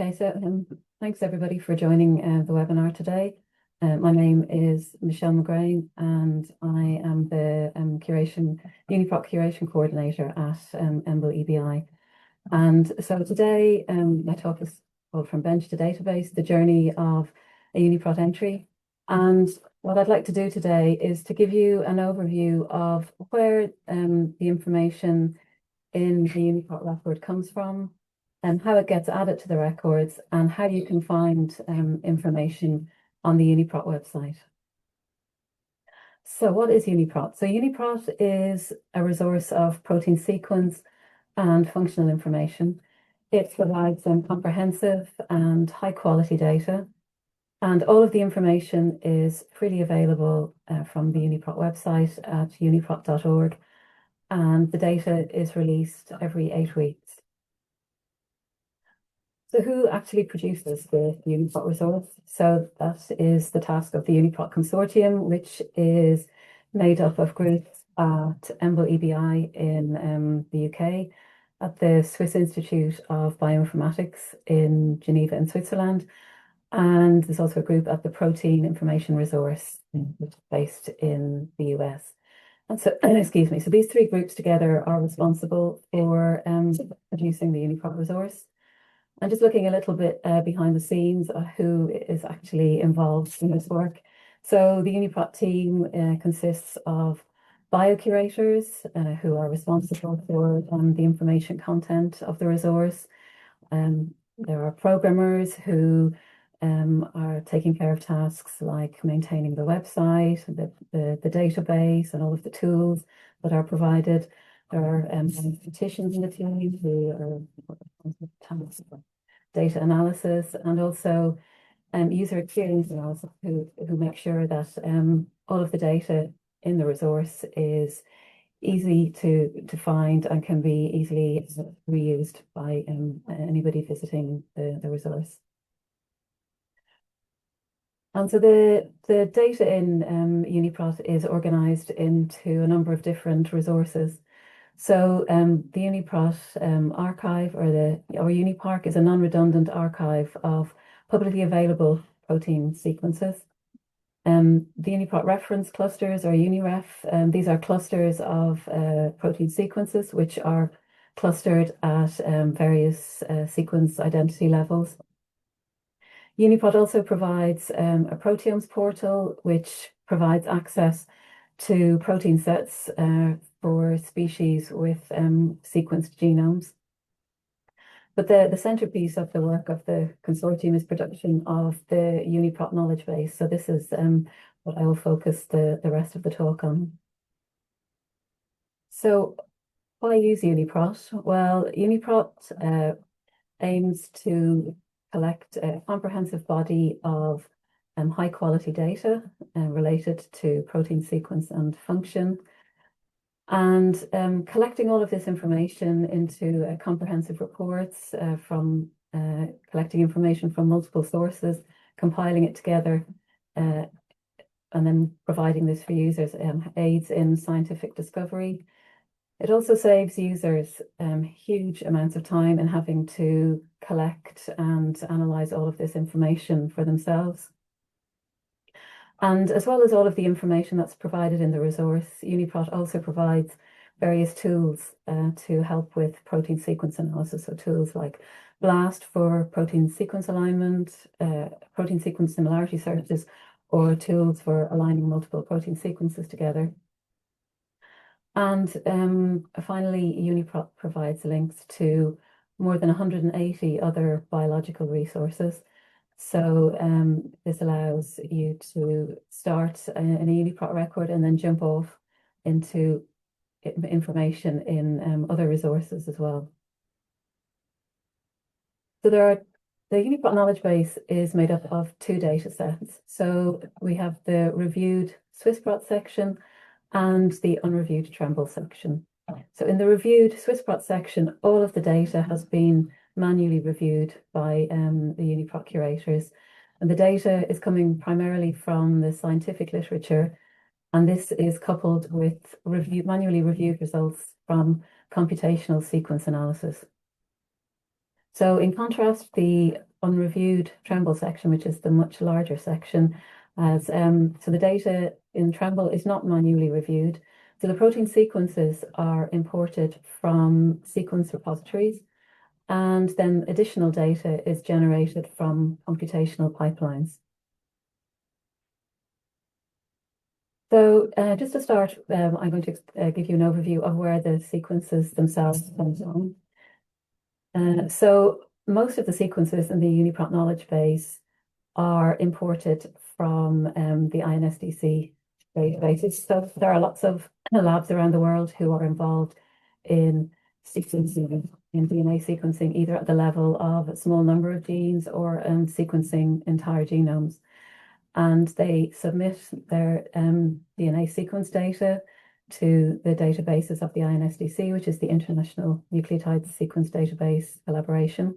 Okay, so thanks everybody for joining the webinar today. My name is Michele Magrane, and I am the UniProt curation coordinator at EBI. And so today, my talk is called From Bench to Database, the journey of a UniProt entry. And what I'd like to do today is to give you an overview of where the information in the UniProt record comes from, and how it gets added to the records, and how you can find information on the UniProt website. So what is UniProt? So UniProt is a resource of protein sequence and functional information. It provides comprehensive and high quality data, and all of the information is freely available from the UniProt website at uniprot.org, and the data is released every 8 weeks. So who actually produces the UniProt resource? So that is the task of the UniProt Consortium, which is made up of groups at EBI in the UK, at the Swiss Institute of Bioinformatics in Geneva in Switzerland, and there's also a group at the Protein Information Resource, which is based in the US. And so, excuse me, so these three groups together are responsible for producing the UniProt resource. I'm just looking a little bit behind the scenes of who is actually involved in this work. So the UniProt team consists of biocurators who are responsible for the information content of the resource. There are programmers who are taking care of tasks like maintaining the website, the database, and all of the tools that are provided. There are statisticians in the team who are responsible for data analysis, and also user experience analysis who make sure that all of the data in the resource is easy to find and can be easily reused by anybody visiting the resource. And so the data in UniProt is organized into a number of different resources. So the UniProt archive, or UniPark, is a non-redundant archive of publicly available protein sequences. The UniProt reference clusters, or UniRef, these are clusters of protein sequences which are clustered at various sequence identity levels. UniProt also provides a proteomes portal, which provides access to protein sets for species with sequenced genomes. But the centerpiece of the work of the consortium is production of the UniProt knowledge base. So this is what I will focus the rest of the talk on. So why use UniProt? Well, UniProt aims to collect a comprehensive body of high quality data related to protein sequence and function, and collecting all of this information into comprehensive reports from collecting information from multiple sources, compiling it together, and then providing this for users aids in scientific discovery. It also saves users huge amounts of time in having to collect and analyze all of this information for themselves. And as well as all of the information that's provided in the resource, UniProt also provides various tools to help with protein sequence analysis. So tools like BLAST for protein sequence alignment, protein sequence similarity searches, or tools for aligning multiple protein sequences together. And finally, UniProt provides links to more than 180 other biological resources. So this allows you to start in a UniProt record and then jump off into information in other resources as well. So the UniProt knowledge base is made up of two data sets. So we have the reviewed SwissProt section and the unreviewed Tremble section. So in the reviewed SwissProt section, all of the data has been manually reviewed by the UniProt curators, and the data is coming primarily from the scientific literature, and this is coupled with manually reviewed results from computational sequence analysis. So in contrast, the unreviewed Tremble section, which is the much larger section. So the data in Tremble is not manually reviewed. So the protein sequences are imported from sequence repositories, and then additional data is generated from computational pipelines. So just to start, I'm going to give you an overview of where the sequences themselves come from. So most of the sequences in the UniProt knowledge base are imported from the INSDC databases. So there are lots of labs around the world who are involved in sequencing, in DNA sequencing, either at the level of a small number of genes or sequencing entire genomes. And they submit their DNA sequence data to the databases of the INSDC, which is the International Nucleotide Sequence Database Collaboration.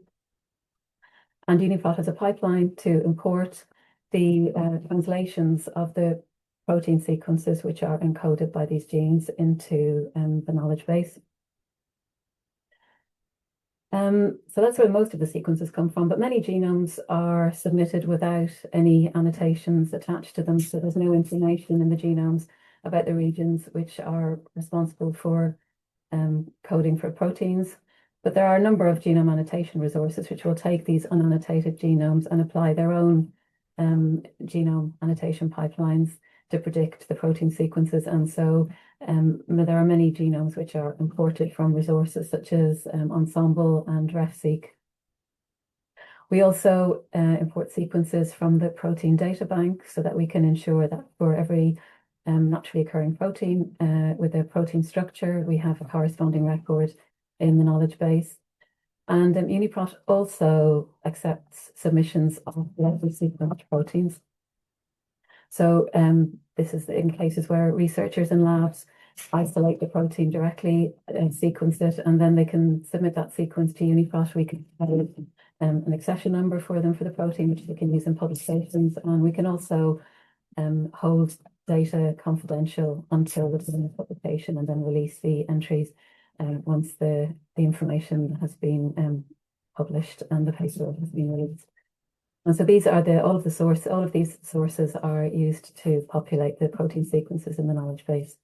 And UniProt has a pipeline to import the translations of the protein sequences, which are encoded by these genes, into the knowledge base. So that's where most of the sequences come from, but many genomes are submitted without any annotations attached to them. So there's no information in the genomes about the regions which are responsible for coding for proteins. But there are a number of genome annotation resources which will take these unannotated genomes and apply their own genome annotation pipelines to predict the protein sequences. And so there are many genomes which are imported from resources such as Ensemble and RefSeq. We also import sequences from the protein data bank so that we can ensure that for every naturally occurring protein with a protein structure, we have a corresponding record in the knowledge base. And UniProt also accepts submissions of level sequenced proteins. So this is in cases where researchers in labs isolate the protein directly, sequence it, and then they can submit that sequence to UniProt. We can provide an accession number for them for the protein, which they can use in publications. And we can also hold data confidential until the publication and then release the entries once the information has been published and the paper has been released. And so these are all of these sources are used to populate the protein sequences in the knowledge base.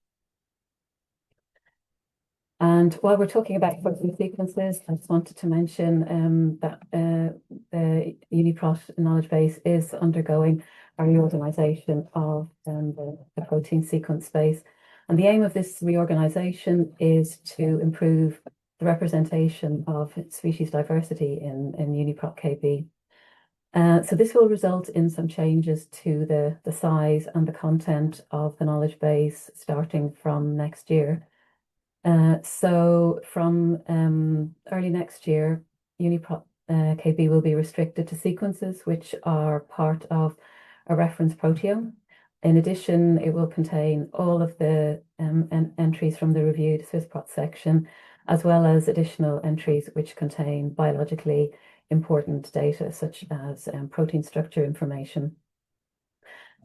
And while we're talking about protein sequences, I just wanted to mention that the UniProt knowledge base is undergoing a reorganization of the protein sequence space. And the aim of this reorganization is to improve the representation of species diversity in UniProt KB. So this will result in some changes to the size and the content of the knowledge base starting from next year. So from early next year, UniProt KB will be restricted to sequences which are part of a reference proteome. In addition, it will contain all of the entries from the reviewed SwissProt section, as well as additional entries which contain biologically important data, such as protein structure information.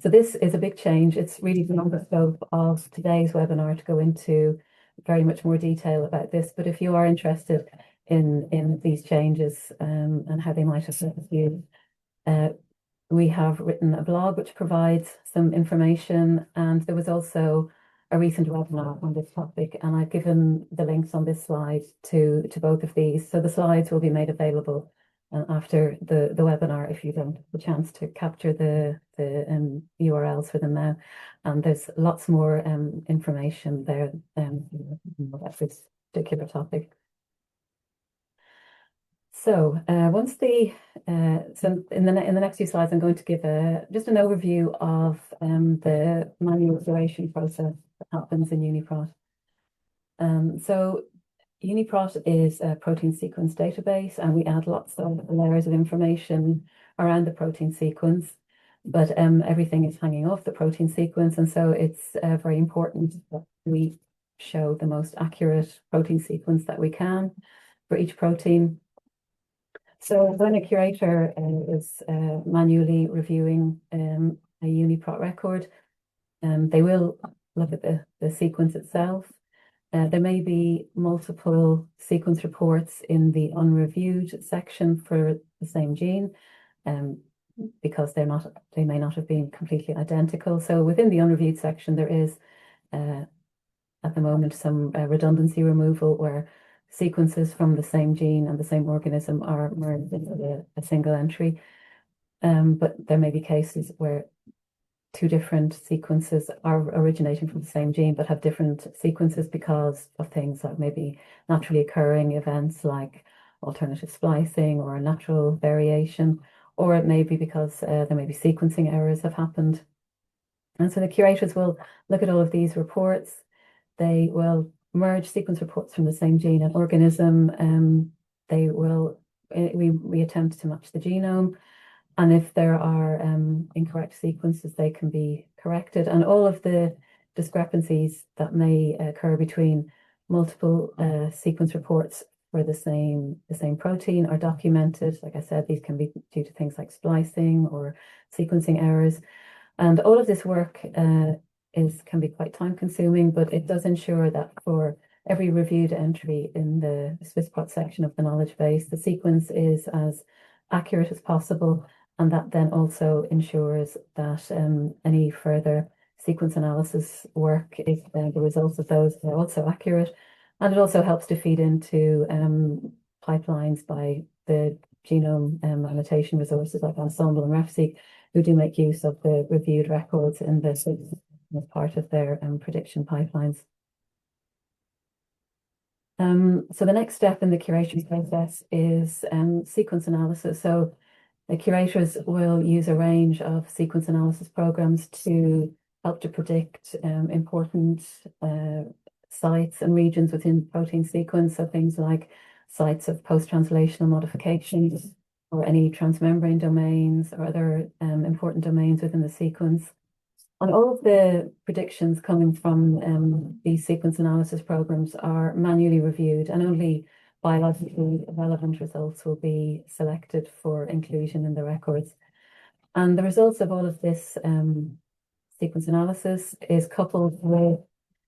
So this is a big change. It's really beyond the scope of today's webinar to go into very much more detail about this. But if you are interested in these changes and how they might affect you, we have written a blog which provides some information, and there was also a recent webinar on this topic, and I've given the links on this slide to both of these. So the slides will be made available after the webinar if you don't have the chance to capture the URLs for them now. And there's lots more information there about this particular topic. So so in the next few slides, I'm going to give just an overview of the manual curation process that happens in UniProt. So UniProt is a protein sequence database, and we add lots of layers of information around the protein sequence, but everything is hanging off the protein sequence, and so it's very important that we show the most accurate protein sequence that we can for each protein. So when a curator is manually reviewing a UniProt record, they will look at the sequence itself. There may be multiple sequence reports in the unreviewed section for the same gene, because they may not have been completely identical. So within the unreviewed section, there is at the moment some redundancy removal where sequences from the same gene and the same organism are merged into a single entry. But there may be cases where two different sequences are originating from the same gene but have different sequences because of things like maybe naturally occurring events like alternative splicing or natural variation, or it may be because there may be sequencing errors have happened. And so the curators will look at all of these reports. They will merge sequence reports from the same gene and organism. They will we attempt to match the genome. And if there are incorrect sequences, they can be corrected. And all of the discrepancies that may occur between multiple sequence reports for the same protein are documented. Like I said, these can be due to things like splicing or sequencing errors. And all of this work can be quite time consuming, but it does ensure that for every reviewed entry in the SwissProt section of the knowledge base, the sequence is as accurate as possible. And that then also ensures that any further sequence analysis work, the results of those are also accurate. And it also helps to feed into pipelines by the genome annotation resources like Ensemble and RefSeq, who do make use of the reviewed records in this as part of their prediction pipelines. So the next step in the curation process is sequence analysis. So the curators will use a range of sequence analysis programs to help to predict important sites and regions within the protein sequence. So things like sites of post-translational modifications or any transmembrane domains or other important domains within the sequence. And all of the predictions coming from these sequence analysis programs are manually reviewed, and only biologically relevant results will be selected for inclusion in the records. And the results of all of this sequence analysis is coupled with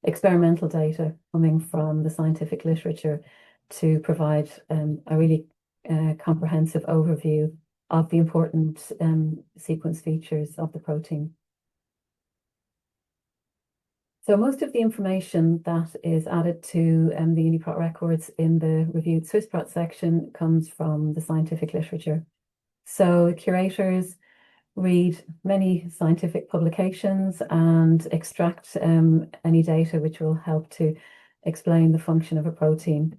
experimental data coming from the scientific literature to provide a really comprehensive overview of the important sequence features of the protein. So most of the information that is added to the UniProt records in the reviewed SwissProt section comes from the scientific literature. So the curators read many scientific publications and extract any data which will help to explain the function of a protein.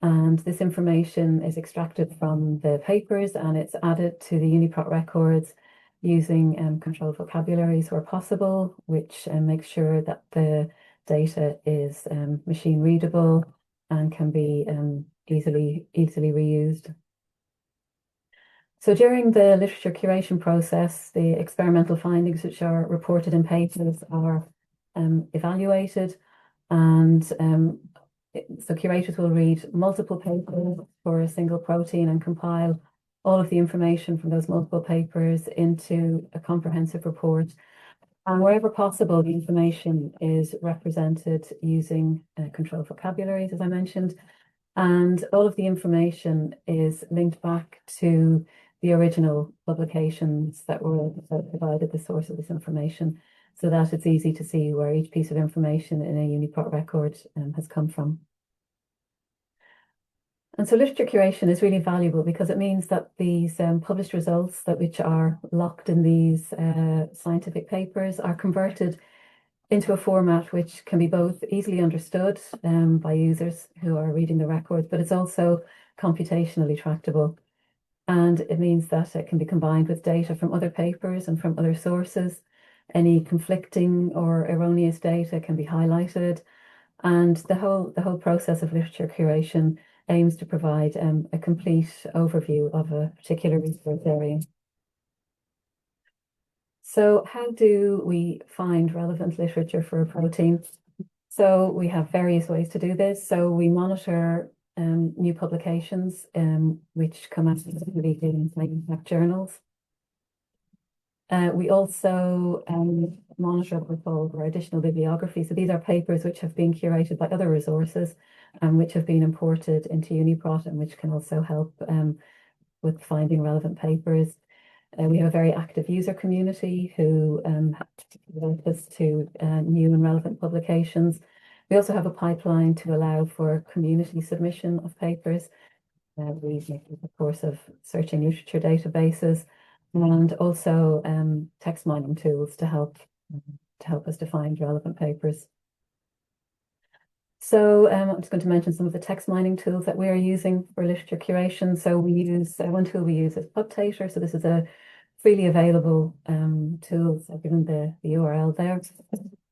And this information is extracted from the papers and it's added to the UniProt records using controlled vocabularies where possible, which makes sure that the data is machine readable and can be easily reused. So during the literature curation process, the experimental findings which are reported in papers are evaluated, and so curators will read multiple papers for a single protein and compile all of the information from those multiple papers into a comprehensive report. And wherever possible, the information is represented using controlled vocabularies, as I mentioned, and all of the information is linked back to the original publications that provided the source of this information, so that it's easy to see where each piece of information in a UniProt record has come from. And so literature curation is really valuable because it means that these published results which are locked in these scientific papers are converted into a format which can be both easily understood by users who are reading the records, but it's also computationally tractable. And it means that it can be combined with data from other papers and from other sources. Any conflicting or erroneous data can be highlighted. And the whole process of literature curation aims to provide a complete overview of a particular research area. So how do we find relevant literature for a protein? So we have various ways to do this. So we monitor new publications which come out of in scientific journals. We also monitor what we call our additional bibliography. So these are papers which have been curated by other resources and which have been imported into UniProt and which can also help with finding relevant papers. We have a very active user community who help us to new and relevant publications. We also have a pipeline to allow for community submission of papers. We make use, of course, of searching literature databases and also text mining tools to help us to find relevant papers. So I'm just going to mention some of the text mining tools that we are using for literature curation. So we use one tool we use is Pubtator. So this is a freely available tool. So I've given the URL there.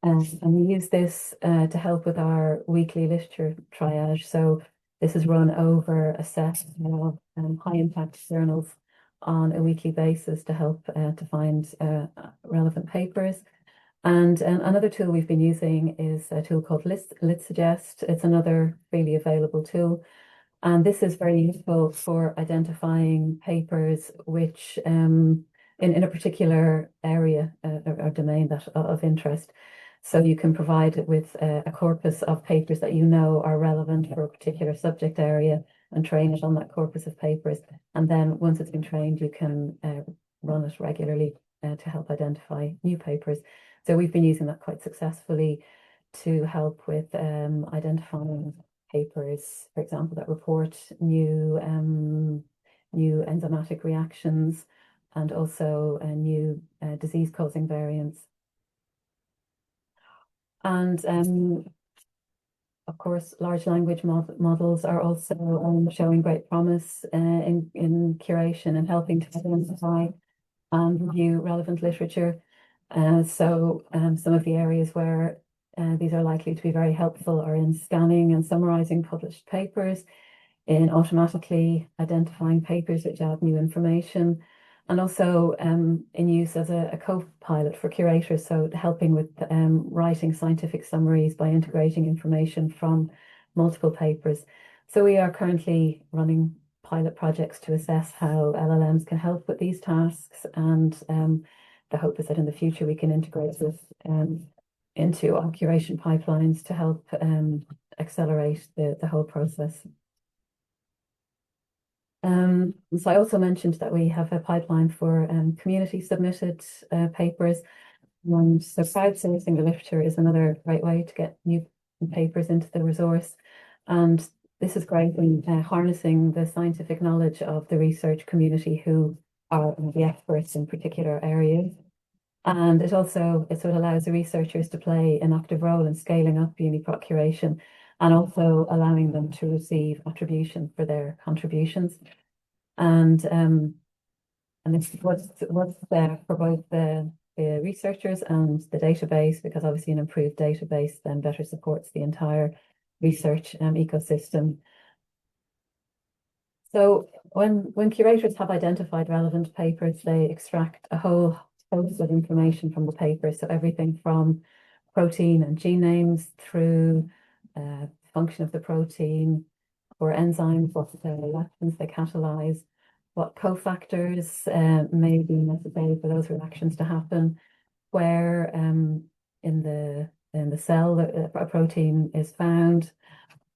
And we use this to help with our weekly literature triage. So this is run over a set of high impact journals on a weekly basis to help to find relevant papers. And another tool we've been using is a tool called LitSuggest. It's another freely available tool. And this is very useful for identifying papers which in a particular area or domain that of interest. So you can provide it with a corpus of papers that you know are relevant for a particular subject area and train it on that corpus of papers. And then once it's been trained, you can run it regularly to help identify new papers. So we've been using that quite successfully to help with identifying papers, for example, that report new enzymatic reactions and also new disease-causing variants. And of course, large language models are also showing great promise in curation and helping to identify and review relevant literature. So some of the areas where these are likely to be very helpful are in scanning and summarizing published papers, in automatically identifying papers which add new information, and also in use as a co-pilot for curators, so helping with writing scientific summaries by integrating information from multiple papers. So we are currently running pilot projects to assess how LLMs can help with these tasks, and the hope is that in the future we can integrate this into our curation pipelines to help accelerate the whole process. So I also mentioned that we have a pipeline for community submitted papers. So crowdsourcing the literature is another great way to get new papers into the resource. And this is great in harnessing the scientific knowledge of the research community who are the experts in particular areas. And it also allows the researchers to play an active role in scaling up UniProt curation and also allowing them to receive attribution for their contributions. And this what's there for both the researchers and the database, because obviously an improved database then better supports the entire research ecosystem. So when curators have identified relevant papers, they extract a whole host of information from the paper. So everything from protein and gene names through function of the protein, or enzymes, what reactions they catalyze, what cofactors may be necessary for those reactions to happen, where in the cell a protein is found,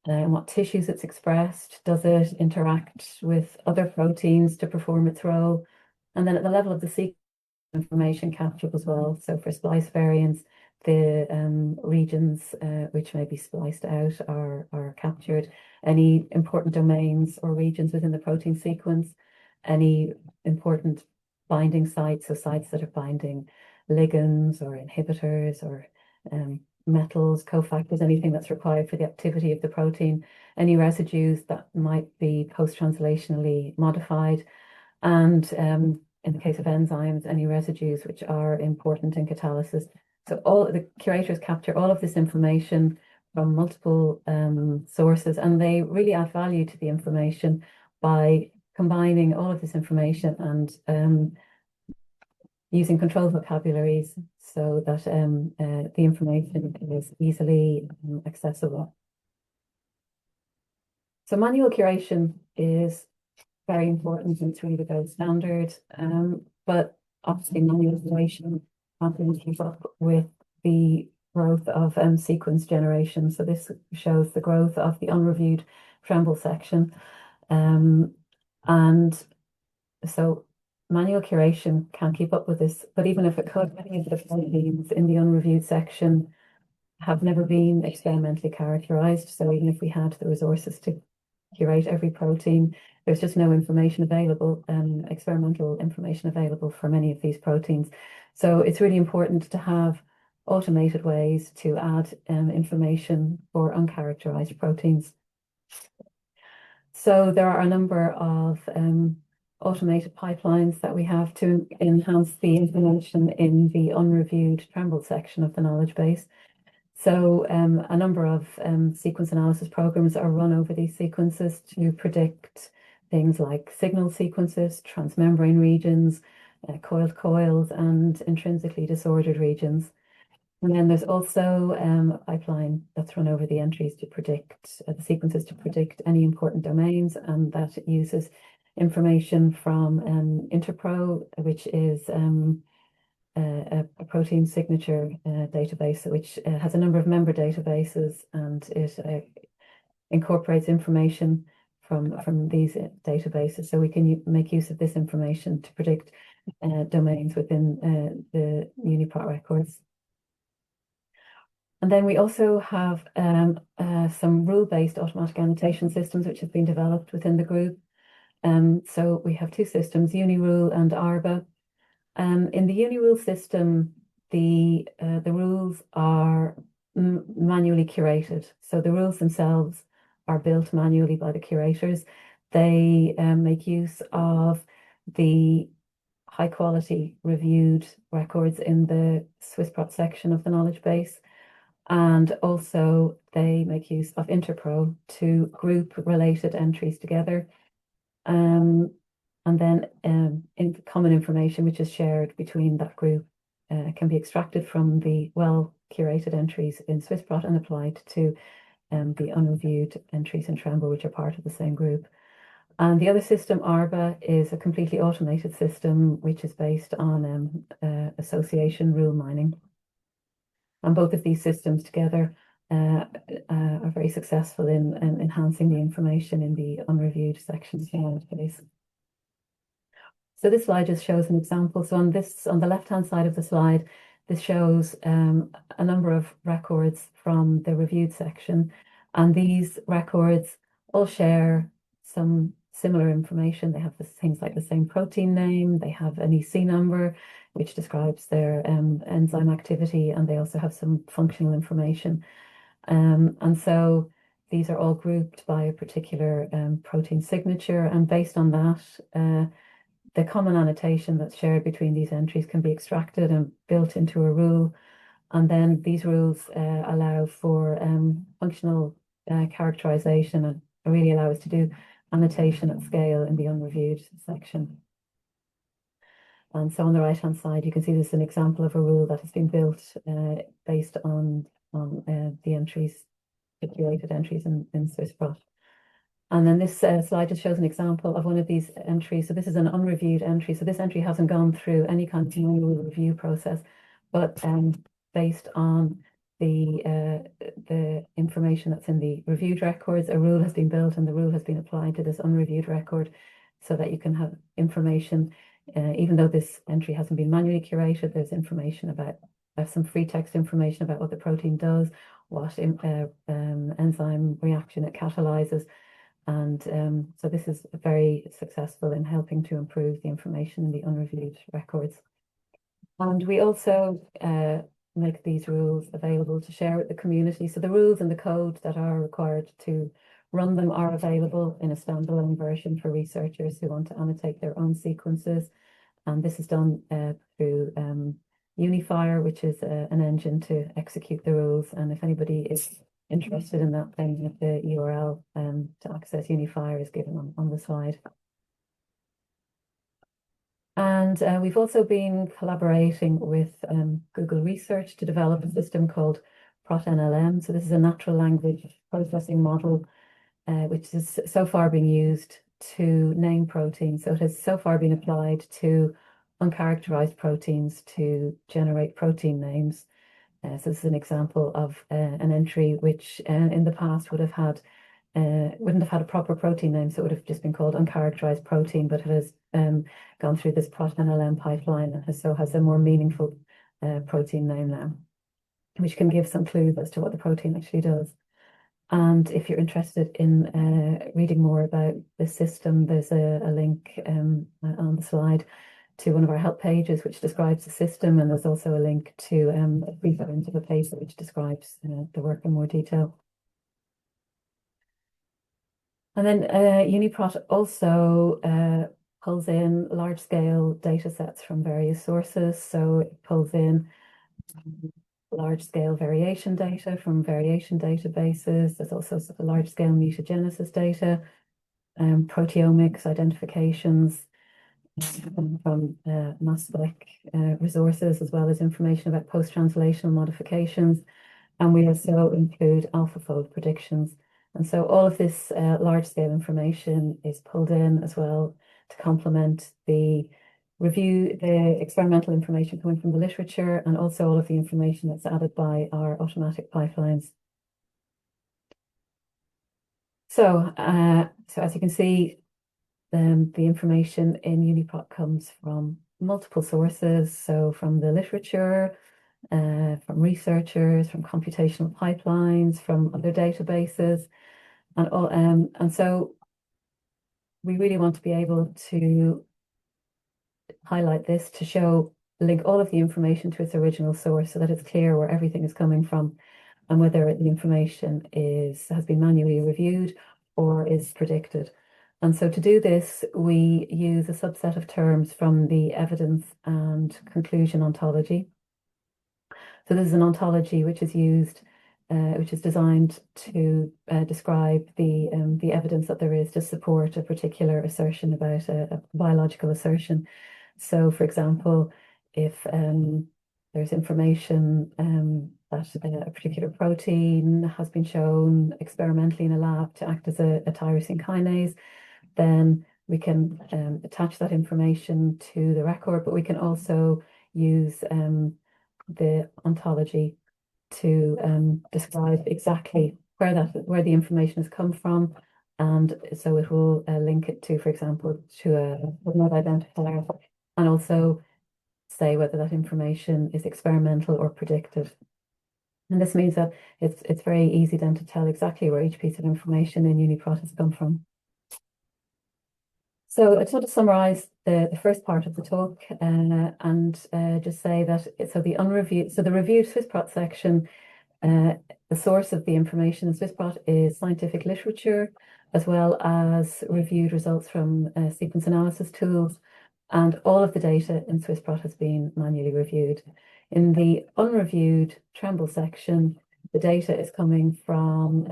in what tissues it's expressed, does it interact with other proteins to perform its role, and then at the level of the sequence information captured as well. So for splice variants, the regions which may be spliced out are captured. Any important domains or regions within the protein sequence, any important binding sites, so sites that are binding ligands or inhibitors or metals, cofactors, anything that's required for the activity of the protein, any residues that might be post-translationally modified, and in the case of enzymes, any residues which are important in catalysis. So all the curators capture all of this information from multiple sources, and they really add value to the information by combining all of this information and using control vocabularies so that the information is easily accessible. So manual curation is very important and it's really the gold standard, but obviously manual curation can't really keep up with the growth of sequence generation. So this shows the growth of the unreviewed tremble section. And so manual curation can't keep up with this, but even if it could, many of the proteins in the unreviewed section have never been experimentally characterized. So even if we had the resources to curate every protein, there's just no information available, experimental information available for many of these proteins. So it's really important to have automated ways to add information for uncharacterized proteins. So there are a number of automated pipelines that we have to enhance the information in the unreviewed trembled section of the knowledge base. So a number of sequence analysis programs are run over these sequences to predict things like signal sequences, transmembrane regions, coiled coils, and intrinsically disordered regions. And then there's also a pipeline that's run over the entries to predict the sequences to predict any important domains, and that uses information from UniProt, which is a protein signature database, which has a number of member databases, and it incorporates information from these databases. So we can make use of this information to predict domains within the UniProt records. And then we also have some rule-based automatic annotation systems which have been developed within the group. So we have two systems, UniRule and ARBA. In the UniRule system, the rules are manually curated. So the rules themselves are built manually by the curators. They make use of the high quality reviewed records in the SwissProt section of the knowledge base. And also they make use of Interpro to group related entries together. And then common information which is shared between that group can be extracted from the well-curated entries in SwissProt and applied to the unreviewed entries in Tremble, which are part of the same group. And the other system, ARBA, is a completely automated system which is based on association rule mining. And both of these systems together are very successful in enhancing the information in the unreviewed sections of the knowledge base. So this slide just shows an example. So on the left-hand side of the slide, this shows a number of records from the reviewed section. And these records all share some similar information. They have things like the same protein name, they have an EC number, which describes their enzyme activity, and they also have some functional information. And so these are all grouped by a particular protein signature, and based on that, the common annotation that's shared between these entries can be extracted and built into a rule. And then these rules allow for functional characterization and really allow us to do annotation at scale in the unreviewed section. And so on the right-hand side, you can see this is an example of a rule that has been built based on the entries, the curated entries in SwissProt. And then this slide just shows an example of one of these entries. So this is an unreviewed entry. So this entry hasn't gone through any kind of manual review process, but based on the information that's in the reviewed records, a rule has been built and the rule has been applied to this unreviewed record so that you can have information, even though this entry hasn't been manually curated, there's information about some free text information about what the protein does, what enzyme reaction it catalyzes. And so this is very successful in helping to improve the information in the unreviewed records. And we also make these rules available to share with the community. So the rules and the code that are required to run them are available in a standalone version for researchers who want to annotate their own sequences. And this is done through Unifier, which is an engine to execute the rules. And if anybody is interested in that, then the URL to access Unifier is given on the slide. And we've also been collaborating with Google Research to develop a system called ProtNLM. So this is a natural language processing model, which is so far being used to name proteins. So it has so far been applied to uncharacterized proteins to generate protein names. So this is an example of an entry which in the past would have had wouldn't have had a proper protein name, so it would have just been called uncharacterized protein, but it has gone through this prot-NLM pipeline and has a more meaningful protein name now, which can give some clues as to what the protein actually does. And if you're interested in reading more about the system, there's a link on the slide to one of our help pages, which describes the system, and there's also a link to a preprint of a paper which describes the work in more detail. And then UniProt also pulls in large-scale data sets from various sources. So it pulls in large-scale variation data from variation databases. There's also sort of large-scale mutagenesis data, proteomics identifications from mass spec resources, as well as information about post-translational modifications. And we also include AlphaFold predictions. And so all of this large-scale information is pulled in as well to complement the experimental information coming from the literature, and also all of the information that's added by our automatic pipelines. So as you can see, the information in UniProt comes from multiple sources. So from the literature, from researchers, from computational pipelines, from other databases, and so we really want to be able to highlight this to link all of the information to its original source so that it's clear where everything is coming from and whether the information has been manually reviewed or is predicted. And so to do this, we use a subset of terms from the evidence and conclusion ontology. So this is an ontology which is used, which is designed to describe the evidence that there is to support a particular assertion about a biological assertion. So, for example, if there's information that a particular protein has been shown experimentally in a lab to act as a tyrosine kinase, then we can attach that information to the record, but we can also use the ontology to describe exactly where the information has come from, and so it will link it to, for example, to a node identifier, and also say whether that information is experimental or predicted. And this means that it's very easy then to tell exactly where each piece of information in UniProt has come from. So I just want to summarize the first part of the talk and just say that the reviewed SwissProt section, the source of the information in SwissProt is scientific literature, as well as reviewed results from sequence analysis tools, and all of the data in SwissProt has been manually reviewed. In the unreviewed Tremble section, the data is coming from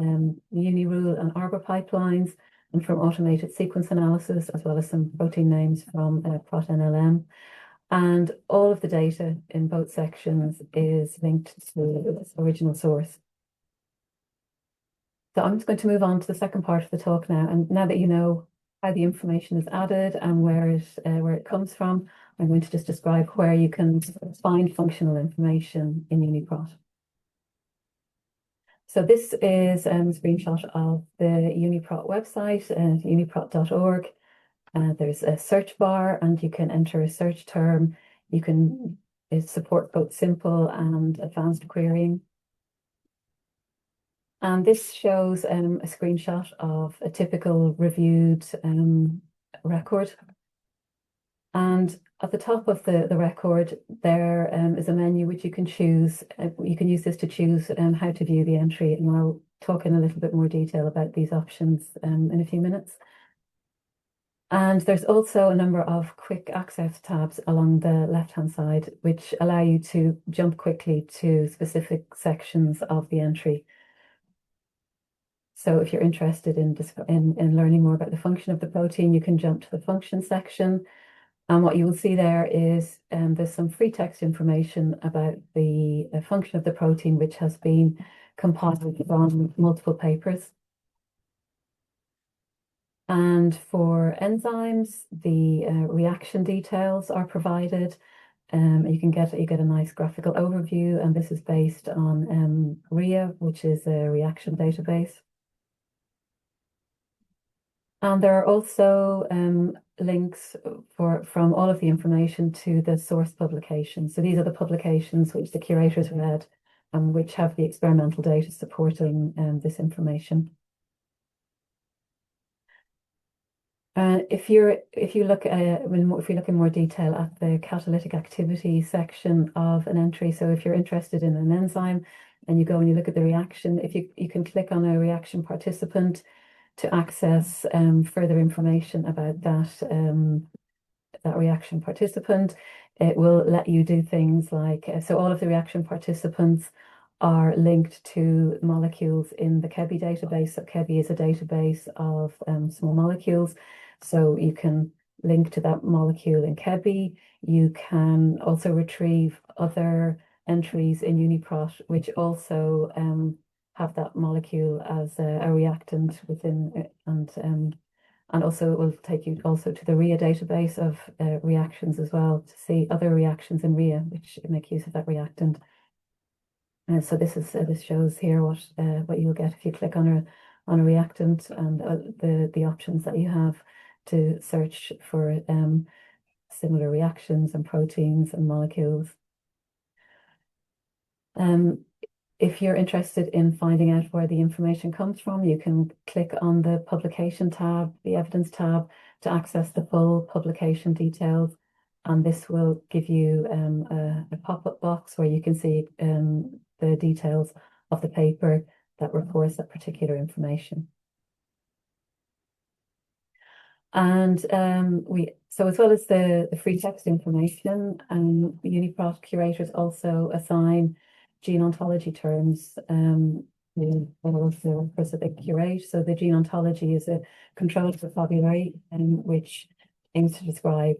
UniRule and Arbor pipelines, and from automated sequence analysis, as well as some protein names from prot-NLM. And all of the data in both sections is linked to its original source. So I'm just going to move on to the second part of the talk now. And now that you know how the information is added and where it comes from, I'm going to just describe where you can find functional information in UniProt. So this is a screenshot of the UniProt website, uniprot.org. There's a search bar, and you can enter a search term. You can support both simple and advanced querying. And this shows a screenshot of a typical reviewed record. And at the top of the record, there is a menu which you can choose. You can use this to choose how to view the entry, and I'll talk in a little bit more detail about these options in a few minutes. And there's also a number of quick access tabs along the left-hand side, which allow you to jump quickly to specific sections of the entry. So if you're interested in learning more about the function of the protein, you can jump to the function section. And what you will see there is there's some free text information about the function of the protein, which has been compiled from multiple papers. And for enzymes, the reaction details are provided. You get a nice graphical overview, and this is based on RIA, which is a reaction database. And there are also links from all of the information to the source publications. So these are the publications which the curators read and which have the experimental data supporting this information. If you look if you look in more detail at the catalytic activity section of an entry, so if you're interested in an enzyme and you go and you look at the reaction, if you can click on a reaction participant to access further information about that reaction participant. It will let you do things like, so all of the reaction participants are linked to molecules in the KEBI database. So KEBI is a database of small molecules. So you can link to that molecule in KEBI. You can also retrieve other entries in UniProt, which also have that molecule as a reactant within and also it will take you also to the RIA database of reactions as well to see other reactions in RIA which make use of that reactant. So this shows here what you will get if you click on a reactant and the options that you have to search for similar reactions and proteins and molecules. If you're interested in finding out where the information comes from, you can click on the publication tab, the evidence tab, to access the full publication details. And this will give you a pop-up box where you can see the details of the paper that reports that particular information. And so as well as the free text information, UniProt curators also assign gene ontology terms also for the curate. So the gene ontology is a controlled vocabulary which aims to describe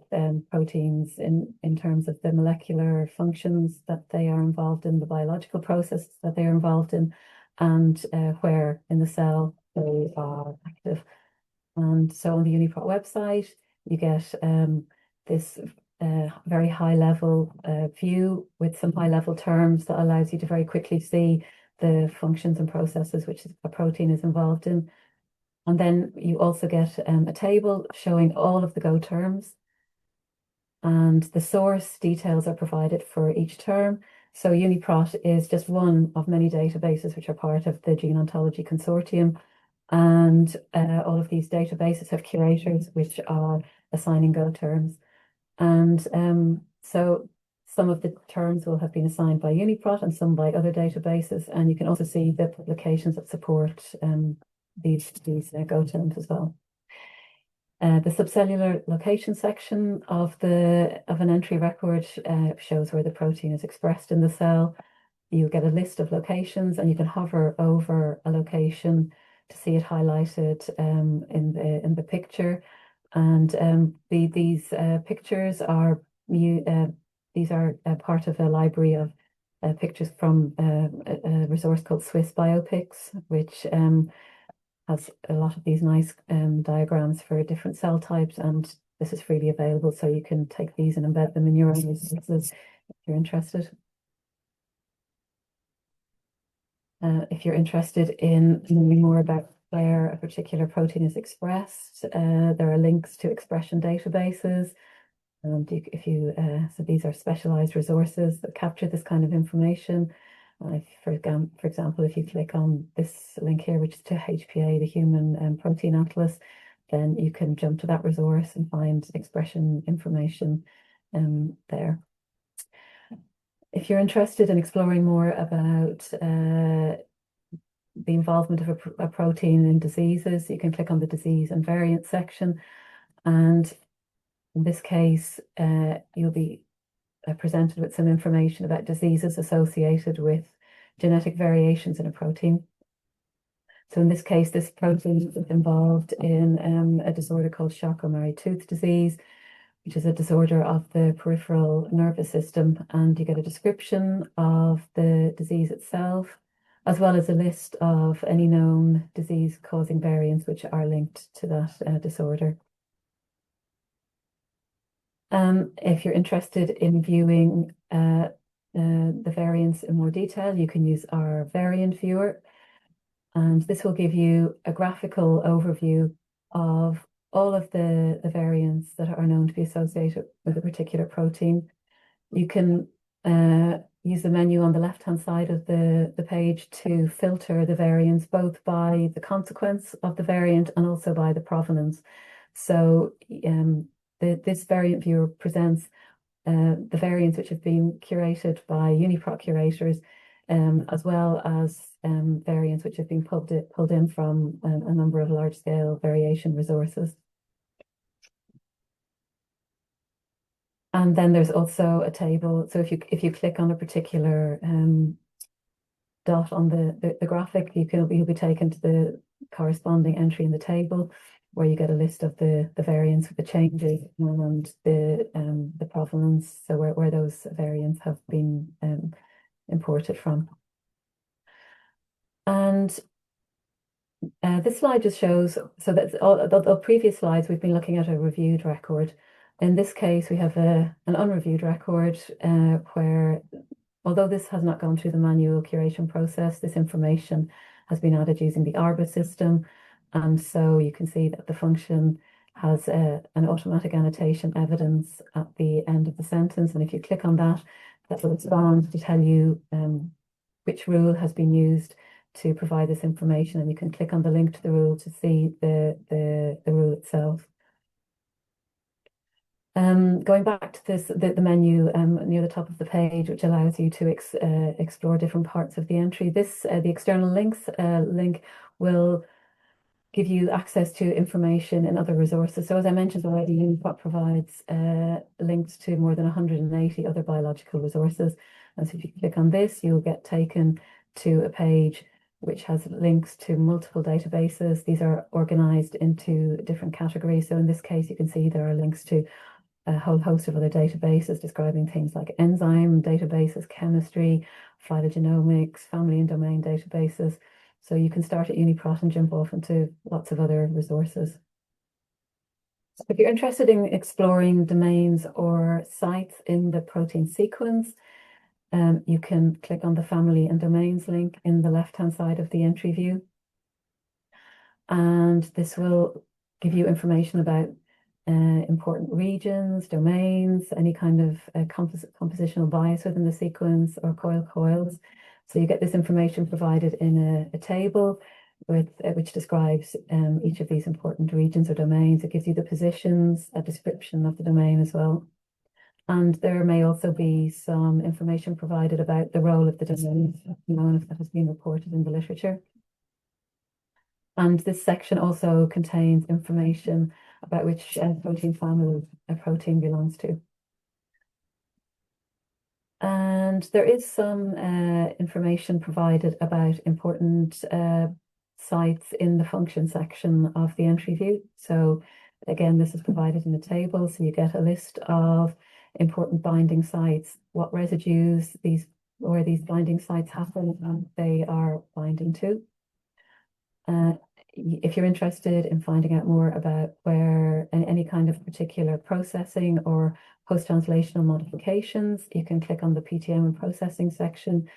proteins in terms of the molecular functions that they are involved in, the biological processes that they are involved in, and where in the cell they are active. And so on the UniProt website, you get this very high level view with some high level terms that allows you to very quickly see the functions and processes which a protein is involved in. And then you also get a table showing all of the Go terms. And the source details are provided for each term. So UniProt is just one of many databases which are part of the Gene Ontology Consortium. And all of these databases have curators which are assigning Go terms. And so some of the terms will have been assigned by UniProt and some by other databases. And you can also see the publications that support these Go terms as well. The subcellular location section of an entry record shows where the protein is expressed in the cell. You get a list of locations and you can hover over a location to see it highlighted in the picture. And these pictures are part of a library of pictures from a resource called Swiss Biopics, which has a lot of these nice diagrams for different cell types, and this is freely available, so you can take these and embed them in your own resources if you're interested. If you're interested in knowing more about where a particular protein is expressed, there are links to expression databases. And so these are specialized resources that capture this kind of information. For example, if you click on this link here, which is to HPA, the Human Protein Atlas, then you can jump to that resource and find expression information there. If you're interested in exploring more about the involvement of a protein in diseases, you can click on the disease and variant section. And in this case, you'll be presented with some information about diseases associated with genetic variations in a protein. So in this case, this protein is involved in a disorder called Charcot-Marie-Tooth disease, which is a disorder of the peripheral nervous system. And you get a description of the disease itself, as well as a list of any known disease-causing variants which are linked to that disorder. If you're interested in viewing the variants in more detail, you can use our variant viewer. And this will give you a graphical overview of all of the variants that are known to be associated with a particular protein. You can use the menu on the left-hand side of the page to filter the variants both by the consequence of the variant and also by the provenance. So this variant viewer presents the variants which have been curated by UniProt curators, as well as variants which have been pulled in from a number of large-scale variation resources. And then there's also a table. So if you click on a particular dot on the graphic, you'll be taken to the corresponding entry in the table, where you get a list of the variants with the changes and the provenance, so where those variants have been imported from. And this slide just shows, so that's all the previous slides we've been looking at a reviewed record. In this case, we have an unreviewed record where, although this has not gone through the manual curation process, this information has been added using the Arbor system. And so you can see that the function has an automatic annotation evidence at the end of the sentence. And if you click on that, that will expand to tell you which rule has been used to provide this information. And you can click on the link to the rule to see the rule itself. Going back to the menu near the top of the page, which allows you to explore different parts of the entry. The external links link will give you access to information in other resources. So as I mentioned already, UniProt provides links to more than 180 other biological resources. And so if you click on this, you'll get taken to a page which has links to multiple databases. These are organized into different categories. So in this case, you can see there are links to a whole host of other databases describing things like enzyme databases, chemistry, phylogenomics, family and domain databases. So you can start at UniProt and jump off into lots of other resources. So if you're interested in exploring domains or sites in the protein sequence, you can click on the family and domains link in the left-hand side of the entry view. And this will give you information about important regions, domains, any kind of compositional bias within the sequence or coils. So you get this information provided in a table which describes each of these important regions or domains. It gives you the positions, a description of the domain as well. And there may also be some information provided about the role of the domain, and if that has been reported in the literature. And this section also contains information about which protein family a protein belongs to. And there is some information provided about important sites in the function section of the entry view. So again, this is provided in a table. So you get a list of important binding sites, what residues where these binding sites happen and they are binding to. If you're interested in finding out more about where any kind of particular processing or post-translational modifications, you can click on the PTM and processing section,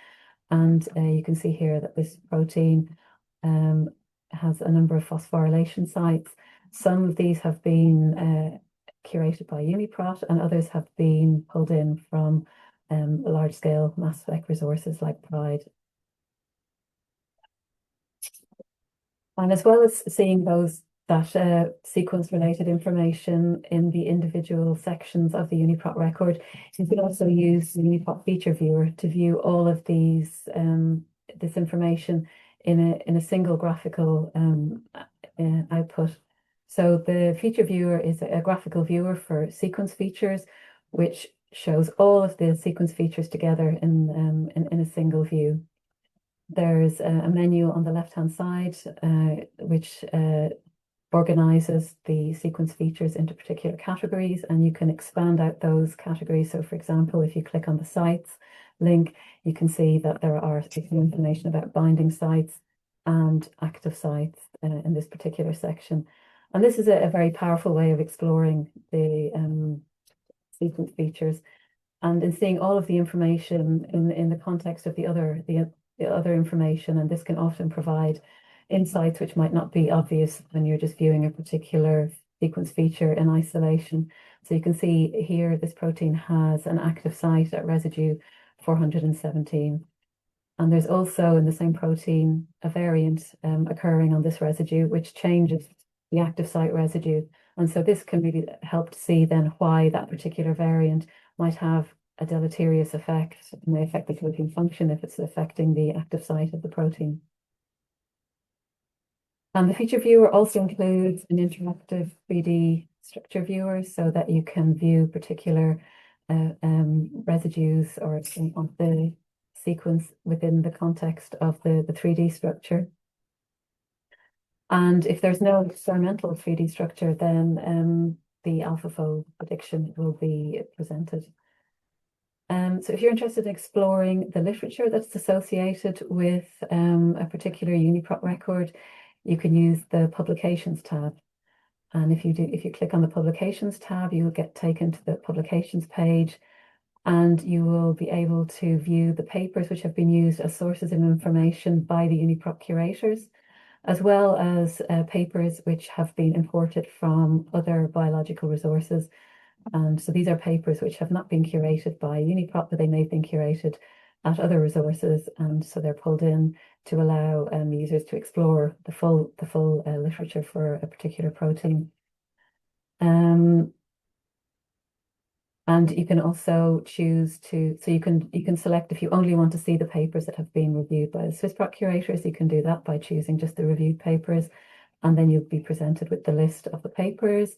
and you can see here that this protein has a number of phosphorylation sites. Some of these have been curated by UniProt, and others have been pulled in from large-scale mass spec resources like PRIDE. And as well as seeing that sequence-related information in the individual sections of the UniProt record, you can also use the UniProt feature viewer to view all of this information in a single graphical output. So the feature viewer is a graphical viewer for sequence features, which shows all of the sequence features together in a single view. There's a menu on the left-hand side, which organizes the sequence features into particular categories, and you can expand out those categories. So for example, if you click on the sites link, you can see that there are information about binding sites and active sites in this particular section. And this is a very powerful way of exploring the sequence features. And in seeing all of the information in the context of the other information, and this can often provide insights which might not be obvious when you're just viewing a particular sequence feature in isolation. So you can see here this protein has an active site at residue 417. And there's also in the same protein a variant occurring on this residue, which changes the active site residue. And so this can really help to see then why that particular variant might have a deleterious effect, may affect the protein function if it's affecting the active site of the protein. And the feature viewer also includes an interactive 3D structure viewer so that you can view particular residues or on the sequence within the context of the 3D structure. And if there's no experimental 3D structure, then the AlphaFold prediction will be presented. So if you're interested in exploring the literature that's associated with a particular UniProt record, you can use the Publications tab. And if you click on the Publications tab, you will get taken to the Publications page, and you will be able to view the papers which have been used as sources of information by the UniProt curators, as well as papers which have been imported from other biological resources. And so these are papers which have not been curated by UniProt, but they may have been curated at other resources, and so they're pulled in to allow users to explore the full literature for a particular protein. And you can also choose to, so you can select if you only want to see the papers that have been reviewed by the SwissProt curators. You can do that by choosing just the reviewed papers, and then you'll be presented with the list of the papers.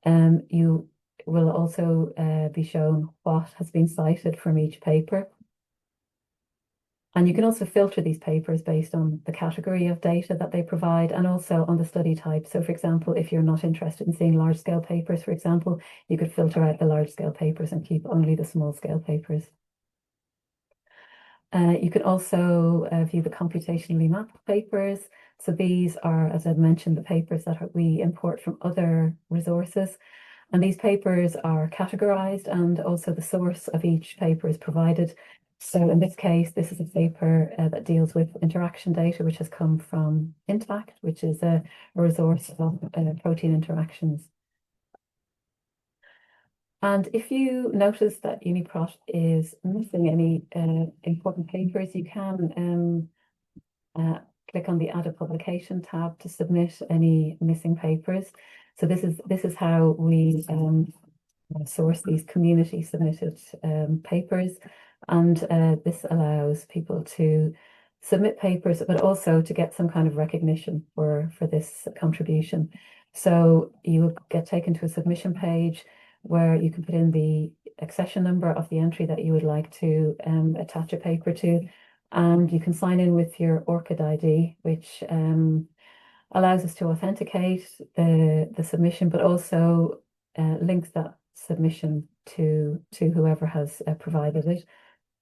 You will also be shown what has been cited from each paper. And you can also filter these papers based on the category of data that they provide and also on the study type. So for example, if you're not interested in seeing large scale papers, for example, you could filter out the large scale papers and keep only the small scale papers. You can also view the computationally mapped papers. So these are, as I've mentioned, the papers that we import from other resources. And these papers are categorized, and also the source of each paper is provided. So in this case, this is a paper that deals with interaction data, which has come from IntAct, which is a resource of protein interactions. And if you notice that UniProt is missing any important papers, you can click on the Add a Publication tab to submit any missing papers. So this is how we source these community submitted papers, and this allows people to submit papers, but also to get some kind of recognition for this contribution. So you will get taken to a submission page where you can put in the accession number of the entry that you would like to attach a paper to, and you can sign in with your ORCID ID, which allows us to authenticate the submission, but also links that submission to whoever has provided it.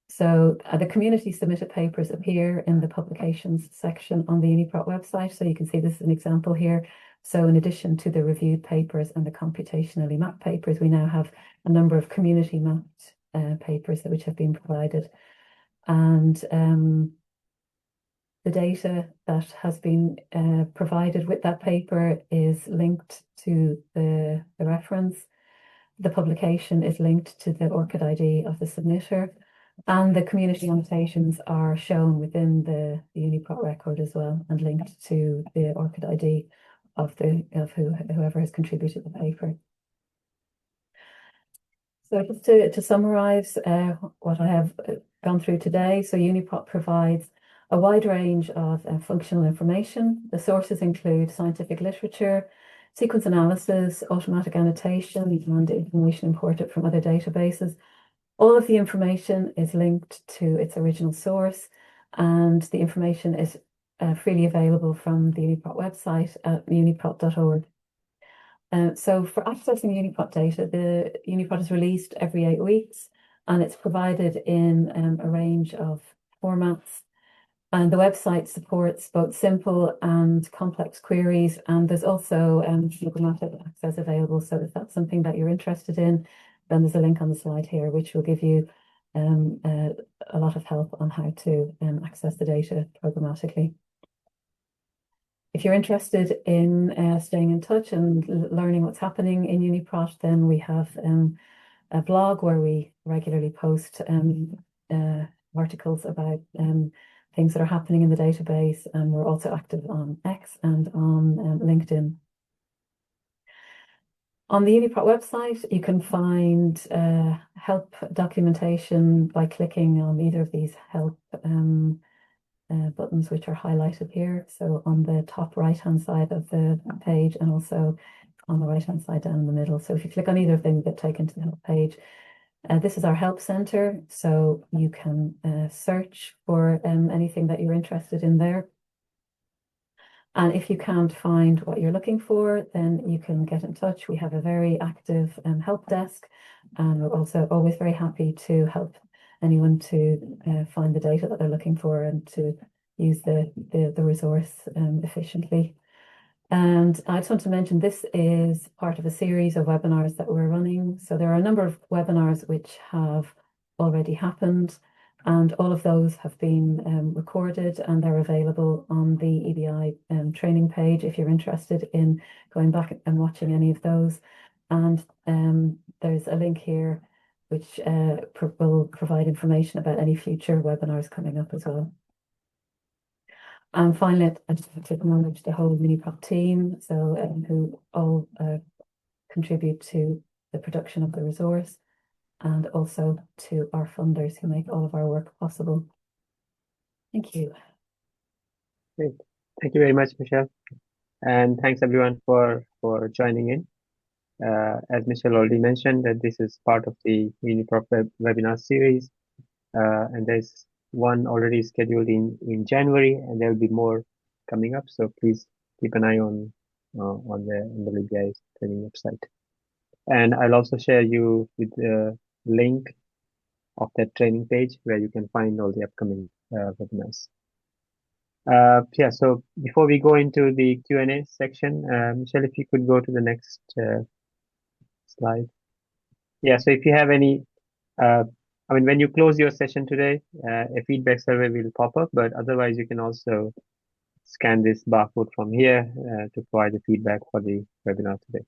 So the community submitted papers appear in the publications section on the UniProt website. So you can see this is an example here. So in addition to the reviewed papers and the computationally mapped papers, we now have a number of community mapped papers which have been provided. And the data that has been provided with that paper is linked to the reference. The publication is linked to the ORCID ID of the submitter, and the community annotations are shown within the UniProt record as well, and linked to the ORCID ID of whoever has contributed the paper. So just to summarize what I have gone through today, so UniProt provides a wide range of functional information. The sources include scientific literature, sequence analysis, automatic annotation, and information imported from other databases. All of the information is linked to its original source, and the information is freely available from the UniProt website at uniprot.org. So for accessing UniProt data, the UniProt is released every 8 weeks, and it's provided in a range of formats. And the website supports both simple and complex queries, and there's also programmatic access available. So if that's something that you're interested in, then there's a link on the slide here, which will give you a lot of help on how to access the data programmatically. if you're interested in staying in touch and learning what's happening in UniProt, then we have a blog where we regularly post articles about things that are happening in the database, and we're also active on X and on LinkedIn. On the UniProt website, you can find help documentation by clicking on either of these help buttons, which are highlighted here. So on the top right-hand side of the page, and also on the right-hand side down in the middle. So if you click on either of them, you get taken to the help page. This is our help center, so you can search for anything that you're interested in there. And if you can't find what you're looking for, then you can get in touch. We have a very active help desk, and we're also always very happy to help anyone to find the data that they're looking for and to use the resource efficiently. And I just want to mention this is part of a series of webinars that we're running. So there are a number of webinars which have already happened, and all of those have been recorded, and they're available on the EBI training page if you're interested in going back and watching any of those. And there's a link here which will provide information about any future webinars coming up as well. And finally, I just want to acknowledge the whole UniProt team, so who all contribute to the production of the resource, and also to our funders who make all of our work possible. Thank you. Great. Thank you very much, Michele. And thanks everyone for joining in. As Michele already mentioned, that this is part of the UniProt webinar series, and there's one already scheduled in January, and there will be more coming up. So please keep an eye on the LibGuide training website. And I'll also share you with the link of that training page where you can find all the upcoming webinars. Yeah, so before we go into the Q&A section, Michele, if you could go to the next slide. Yeah, so if you have any, I mean, when you close your session today, a feedback survey will pop up, but otherwise you can also scan this barcode from here to provide the feedback for the webinar today.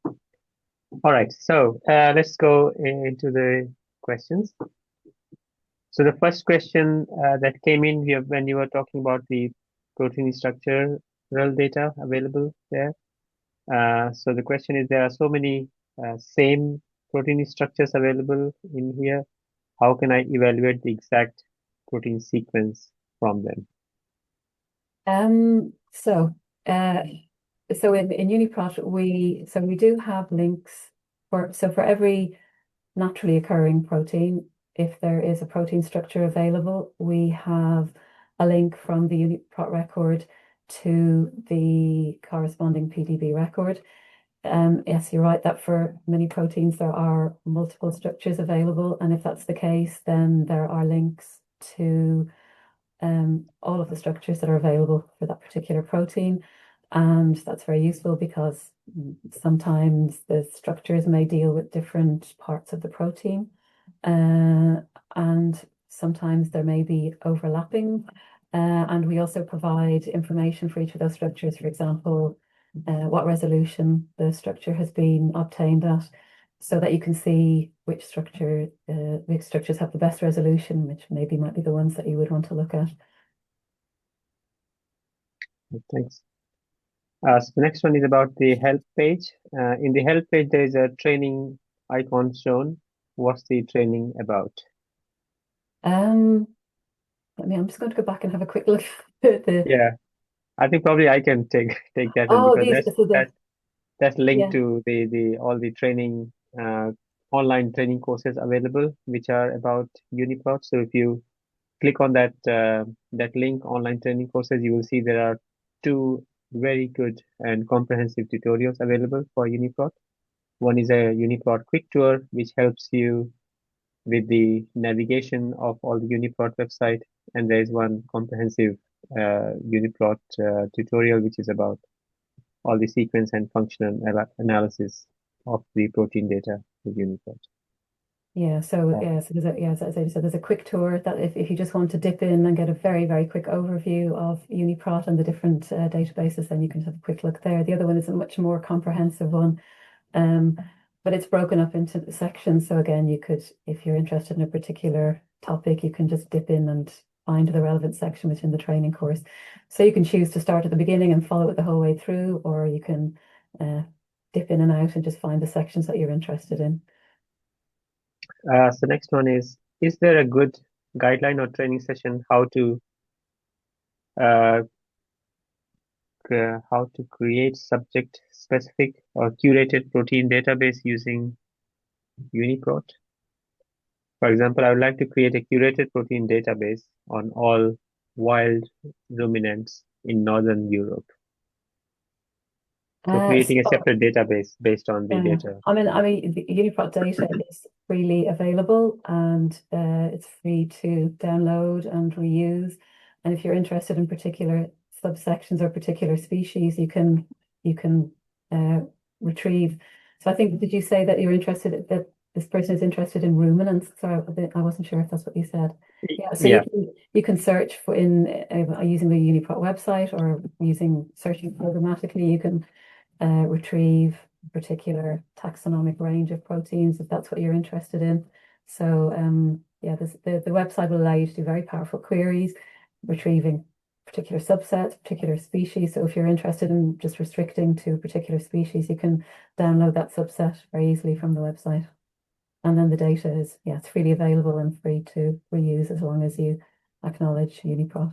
All right, so let's go into the questions. So the first question that came in here when you were talking about the protein structural data available there. So the question is, there are so many same protein structures available in here. How can I evaluate the exact protein sequence from them? So in UniProt we do have links for every naturally occurring protein. If there is a protein structure available, we have a link from the UniProt record to the corresponding PDB record. Yes, you're right that for many proteins there are multiple structures available, and if that's the case, then there are links to all of the structures that are available for that particular protein. And that's very useful because sometimes the structures may deal with different parts of the protein, and sometimes there may be overlapping. And we also provide information for each of those structures, for example, what resolution the structure has been obtained at, so that you can see which structures have the best resolution, which maybe might be the ones that you would want to look at. Thanks. So the next one is about the help page. In the help page, there is a training icon shown. What's the training about? I'm just going to go back and have a quick look at the. Yeah, I think probably I can take that one, because that's linked to the all the training online training courses available, which are about UniProt. So if you click on that link, online training courses, you will see there are 2 very good and comprehensive tutorials available for UniProt. One is a UniProt quick tour, which helps you with the navigation of all the UniProt website, and there is one comprehensive UniProt tutorial, which is about all the sequence and functional analysis of the protein data with UniProt. Yeah, so there's as I said, there's a quick tour that if you just want to dip in and get a very, very quick overview of UniProt and the different databases, then you can have a quick look there. The other one is a much more comprehensive one, um, but it's broken up into the sections. So again, you could, if you're interested in a particular topic, you can just dip in and find the relevant section within the training course. So you can choose to start at the beginning and follow it the whole way through, or you can dip in and out and just find the sections that you're interested in. So next one is there a good guideline or training session uh, how to create subject specific or curated protein database using UniProt? For example, I would like to create a curated protein database on all wild ruminants in Northern Europe. So creating a So separate database based on the yeah, data. I mean, the UniProt data is freely available and it's free to download and reuse. And if you're interested in particular subsections or particular species, you can uh, retrieve. So I think, did you say that you're interested that this person is interested in ruminants? Sorry, I wasn't sure if that's what you said. Yeah, so Yeah, you can search for in using the UniProt website or using searching programmatically. You can retrieve a particular taxonomic range of proteins if that's what you're interested in. So yeah, the website will allow you to do very powerful queries, retrieving particular subsets, particular species. So if you're interested in just restricting to a particular species, you can download that subset very easily from the website. And then the data is, yeah, it's freely available and free to reuse as long as you acknowledge UniProt.